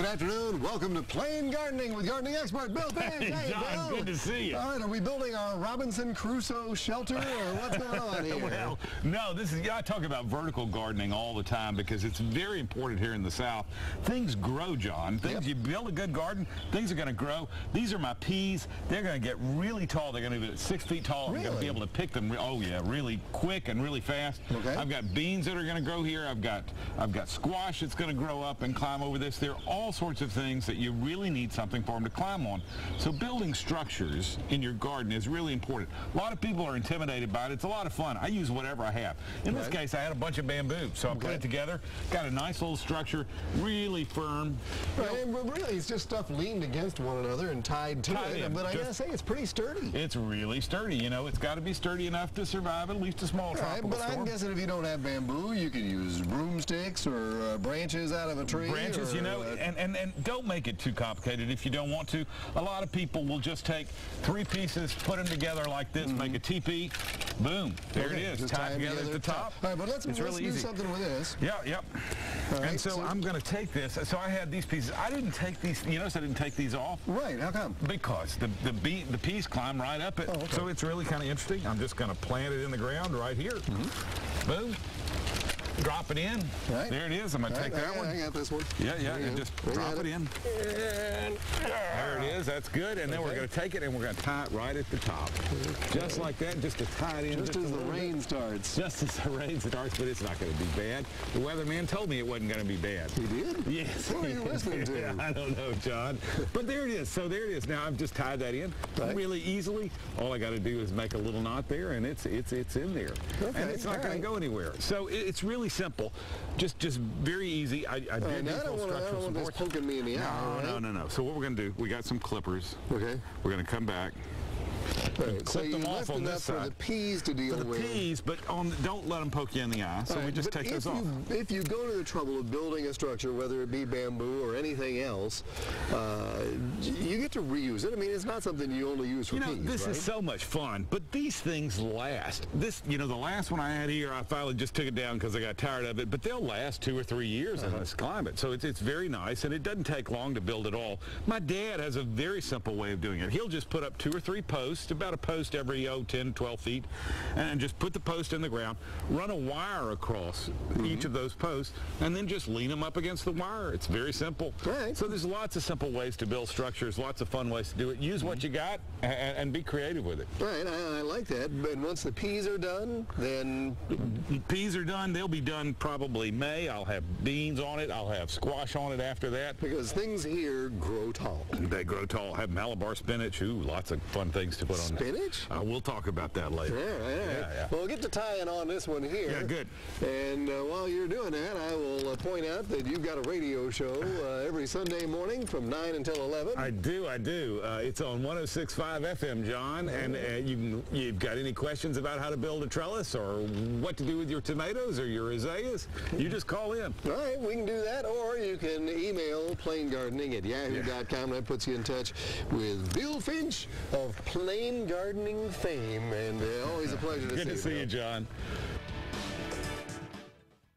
Good afternoon. Welcome to Plain Gardening with gardening expert Bill Finch. Hey, John, Bill. good to see you. All right, are we building our Robinson Crusoe shelter, or what's going on here? Well, no, I talk about vertical gardening all the time because it's very important here in the South. Things grow, John. You build a good garden, things are going to grow. These are my peas. They're going to get really tall. They're going to be 6 feet tall. Really? I'm going to be able to pick them. Oh yeah, really quick and really fast. Okay. I've got beans that are going to grow here. I've got squash that's going to grow up and climb over this. There are all sorts of things that you really need something for them to climb on. So building structures in your garden is really important. A lot of people are intimidated by it. It's a lot of fun. I use whatever I have. In this case, I had a bunch of bamboo, so I put it together. Got a nice little structure, really firm. Right, and really, it's just stuff leaned against one another and tied to it. But I gotta say, it's pretty sturdy. It's really sturdy. You know, it's got to be sturdy enough to survive at least a small tropical storm. But I'm guessing if you don't have bamboo, you can use broomsticks or branches out of a tree. Branches, you know, and don't make it too complicated if you don't want to. A lot of people will just take 3 pieces, put them together like this, make a teepee, boom, there it is, tied together at the top. All right, but let's do something with this. Yep. Right, and so I'm going to take this. So I had these pieces. I didn't take these. You notice I didn't take these off. Right. How come? Because the peas climb right up it. So it's really kind of interesting. I'm just going to plant it in the ground right here. Boom. Drop it in. Right. There it is. I'm going to take that one. I got this one. Yeah, and just drop it in. And there it is. That's good. And then we're going to take it and we're going to tie it right at the top. Just like that, just to tie it in. Just as the rain starts. Just as the rain starts, but it's not going to be bad. The weatherman told me it wasn't going to be bad. He did? Yes. What are you listening to? I don't know, John. But there it is. So there it is. Now I've just tied that in really easily. All I got to do is make a little knot there, and it's in there. Okay. And it's not going to go anywhere. So it's really simple, just very easy. I did I don't want this poking me in the eye. No. So what we're going to do, we got some clippers. Okay. We're going to come back. Right. Clip them off on this side. For the peas to deal with. For the peas, but don't let them poke you in the eye. So we just take those off. If you go to the trouble of building a structure, whether it be bamboo or anything else, you get to reuse it. I mean, it's not something you only use for peas, this is so much fun, but these things last. The last one I had here, I finally just took it down because I got tired of it, but they'll last 2 or 3 years in this climate. So it's very nice, and it doesn't take long to build it all. My dad has a very simple way of doing it. He'll just put up 2 or 3 posts, about a post every 10, 12 feet, and just put the post in the ground, run a wire across each of those posts, and then just lean them up against the wire. It's very simple. Right. So there's lots of simple ways to build structures, lots of fun ways to do it. Use what you got and be creative with it. Right, I like that. And once the peas are done, then... Peas are done. They'll be done probably May. I'll have beans on it. I'll have squash on it after that. Because things here grow tall. They grow tall. Have Malabar spinach. Ooh, lots of fun things to put on there. Spinach? We'll talk about that later. All right. Yeah. Well, we'll get to tying on this one here. Yeah, good. And while you're doing that, I will point out that you've got a radio show every Sunday morning from 9 until 11. I do. It's on 106.5 FM, John. And you've got any questions about how to build a trellis or what to do with your tomatoes or your azaleas, you just call in. All right, we can do that. Or you can email plaingardening@yahoo.com. That puts you in touch with Bill Finch of Plain Gardening fame. And always a pleasure to see you. Good to see you, John.